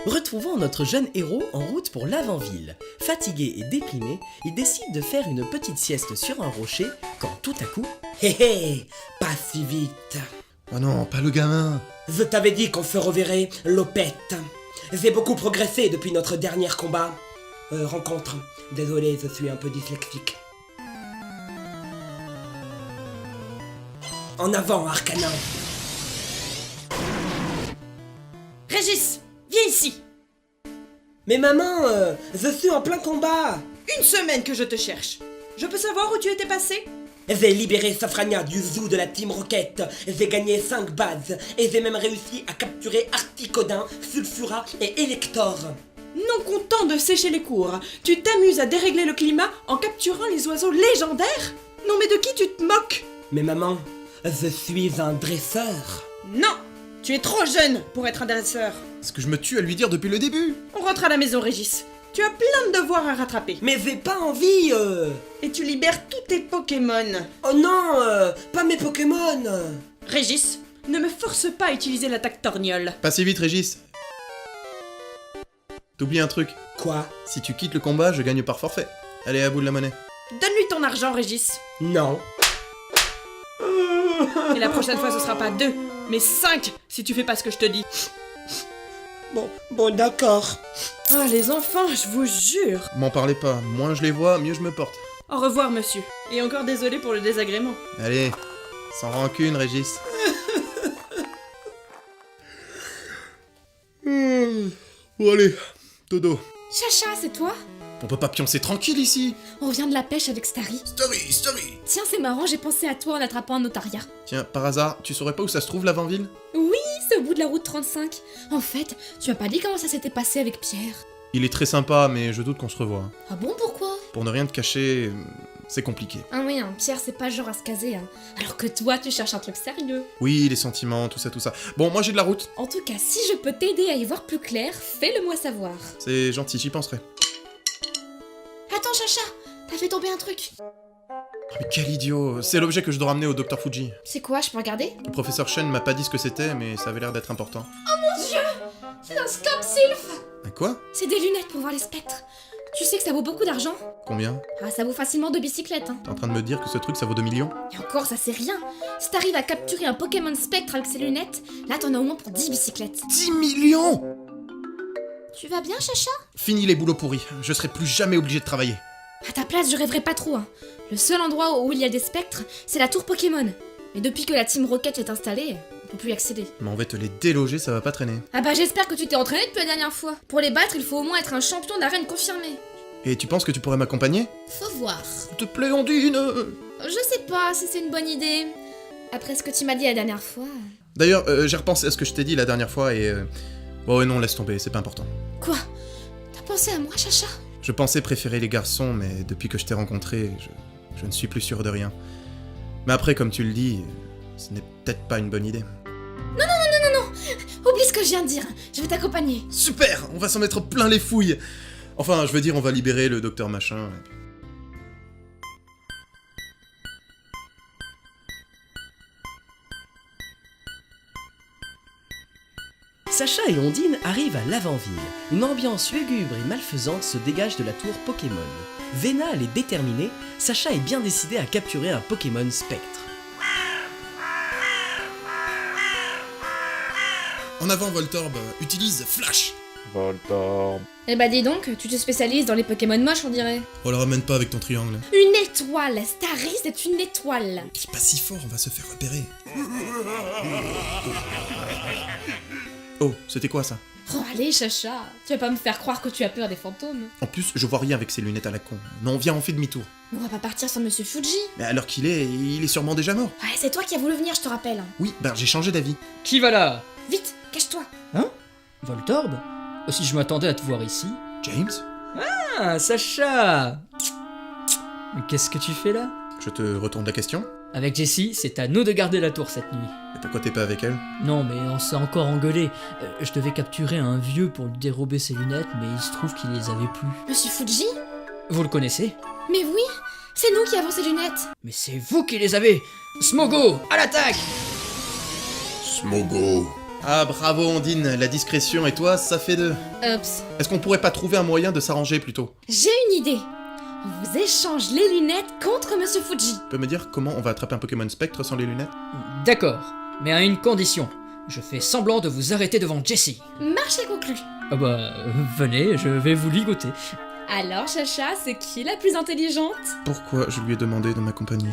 Retrouvons notre jeune héros en route pour l'Avant-Ville. Fatigué et déprimé, il décide de faire une petite sieste sur un rocher quand tout à coup... Hé hé, pas si vite. Oh non, pas le gamin. Je t'avais dit qu'on se reverrait, Lopette. J'ai beaucoup progressé depuis notre dernier combat. Rencontre. Désolé, je suis un peu dyslexique. En avant, Arcanin. Régis, viens ici. Mais maman, je suis en plein combat. Une semaine que je te cherche. Je peux savoir où tu étais passé? J'ai libéré Safrania du zoo de la Team Rocket, j'ai gagné 5 bases, et j'ai même réussi à capturer Articodin, Sulfura et Elector. Non content de sécher les cours, tu t'amuses à dérégler le climat en capturant les oiseaux légendaires? Non mais de qui tu te moques? Mais maman, je suis un dresseur. Non, tu es trop jeune pour être un dresseur. C'est ce que je me tue à lui dire depuis le début. On rentre à la maison, Régis. Tu as plein de devoirs à rattraper. Mais j'ai pas envie, Et tu libères tous tes Pokémon. Oh non, pas mes Pokémon. Régis, ne me force pas à utiliser l'attaque torgnole. Pas si vite, Régis. T'oublies un truc. Quoi? Si tu quittes le combat, je gagne par forfait. Allez, à bout de la monnaie. Donne-lui ton argent, Régis. Non. Et la prochaine fois, ce sera pas 2, mais 5 si tu fais pas ce que je te dis. Bon d'accord. Ah, les enfants, je vous jure. M'en parlez pas. Moins je les vois, mieux je me porte. Au revoir, monsieur. Et encore désolé pour le désagrément. Allez, sans rancune, Régis. Bon allez, dodo. Chacha, c'est toi? On peut pas pioncer tranquille ici. On revient de la pêche avec Starry. Story. Tiens, c'est marrant, j'ai pensé à toi en attrapant un otaria. Tiens, par hasard, tu saurais pas où ça se trouve l'Avant-Ville? Oui, c'est au bout de la route 35. En fait, tu m'as pas dit comment ça s'était passé avec Pierre. Il est très sympa, mais je doute qu'on se revoie. Ah bon, pourquoi? Pour ne rien te cacher, c'est compliqué. Ah oui, hein, Pierre, c'est pas le genre à se caser, hein. Alors que toi, tu cherches un truc sérieux. Oui, les sentiments, tout ça. Bon, moi j'ai de la route. En tout cas, si je peux t'aider à y voir plus clair, fais-le moi savoir. C'est gentil, j'y penserai. Attends, Chacha, t'as fait tomber un truc. Oh, mais quel idiot. C'est l'objet que je dois ramener au Dr Fuji. C'est quoi, je peux regarder? Le professeur Shen m'a pas dit ce que c'était, mais ça avait l'air d'être important. Mon Dieu, c'est un scope sylph. Un quoi? C'est des lunettes pour voir les spectres. Tu sais que ça vaut beaucoup d'argent? Combien? Ah, ça vaut facilement 2 bicyclettes, hein. T'es en train de me dire que ce truc ça vaut 2 millions? Et encore, ça c'est rien. Si t'arrives à capturer un Pokémon spectre avec ses lunettes, là t'en as au moins pour 10 bicyclettes. 10 millions! Tu vas bien, Chacha? Fini les boulots pourris, je serai plus jamais obligé de travailler. À ta place, je rêverais pas trop, hein. Le seul endroit où il y a des spectres, c'est la tour Pokémon. Mais depuis que la Team Rocket est installée, on peut plus y accéder. Mais on va te les déloger, ça va pas traîner. Ah bah j'espère que tu t'es entraîné depuis la dernière fois. Pour les battre, il faut au moins être un champion d'arène confirmé. Et tu penses que tu pourrais m'accompagner? Faut voir. S'il te plaît, Ondine! Je sais pas si c'est une bonne idée. Après ce que tu m'as dit la dernière fois... D'ailleurs, j'ai repensé à ce que je t'ai dit la dernière fois et... Bon, ouais, non, laisse tomber, c'est pas important. Quoi? T'as pensé à moi, Chacha? Je pensais préférer les garçons, mais depuis que je t'ai rencontré, je ne suis plus sûr de rien. Mais après, comme tu le dis, ce n'est peut-être pas une bonne idée. Oublie ce que je viens de dire, je vais t'accompagner. Super! On va s'en mettre plein les fouilles! Enfin, je veux dire, on va libérer le docteur machin. Et puis... Sacha et Ondine arrivent à l'Avant-Ville. Une ambiance lugubre et malfaisante se dégage de la tour Pokémon. Vénale et déterminée, Sacha est bien décidé à capturer un Pokémon spectre. En avant, Voltorb, utilise Flash! Voltorb. Eh bah dis donc, tu te spécialises dans les Pokémon moches, on dirait. Oh, le ramène pas avec ton triangle. Une étoile, Starry, c'est une étoile. Crie pas si fort, on va se faire repérer. Oh, c'était quoi ça? Oh allez, Chacha, tu vas pas me faire croire que tu as peur des fantômes. En plus, je vois rien avec ces lunettes à la con. Non, viens, on fait demi-tour. On va pas partir sans Monsieur Fuji. Mais à l'heure qu'il est, il est sûrement déjà mort. Ouais, c'est toi qui as voulu venir, je te rappelle. Oui, ben j'ai changé d'avis. Qui va là? Vite, cache-toi. Hein? Voltorb? Si je m'attendais à te voir ici. James? Ah, Sacha! Mais qu'est-ce que tu fais là? Je te retourne la question. Avec Jessie, c'est à nous de garder la tour cette nuit. Et pourquoi t'es pas avec elle? Non, mais on s'est encore engueulé. Je devais capturer un vieux pour lui dérober ses lunettes, mais il se trouve qu'il les avait plus. Monsieur Fuji? Vous le connaissez? Mais oui, c'est nous qui avons ces lunettes. Mais c'est vous qui les avez! Smogo, à l'attaque! Smogo, Ah bravo Ondine, la discrétion et toi, ça fait 2. Oups. Est-ce qu'on pourrait pas trouver un moyen de s'arranger plutôt? J'ai une idée. On vous échange les lunettes contre Monsieur Fuji. Tu peux me dire comment on va attraper un Pokémon Spectre sans les lunettes? D'accord, mais à une condition. Je fais semblant de vous arrêter devant Jessie. Marché conclu. Ah bah, venez, je vais vous ligoter. Alors, Chacha, c'est qui la plus intelligente? Pourquoi je lui ai demandé de m'accompagner?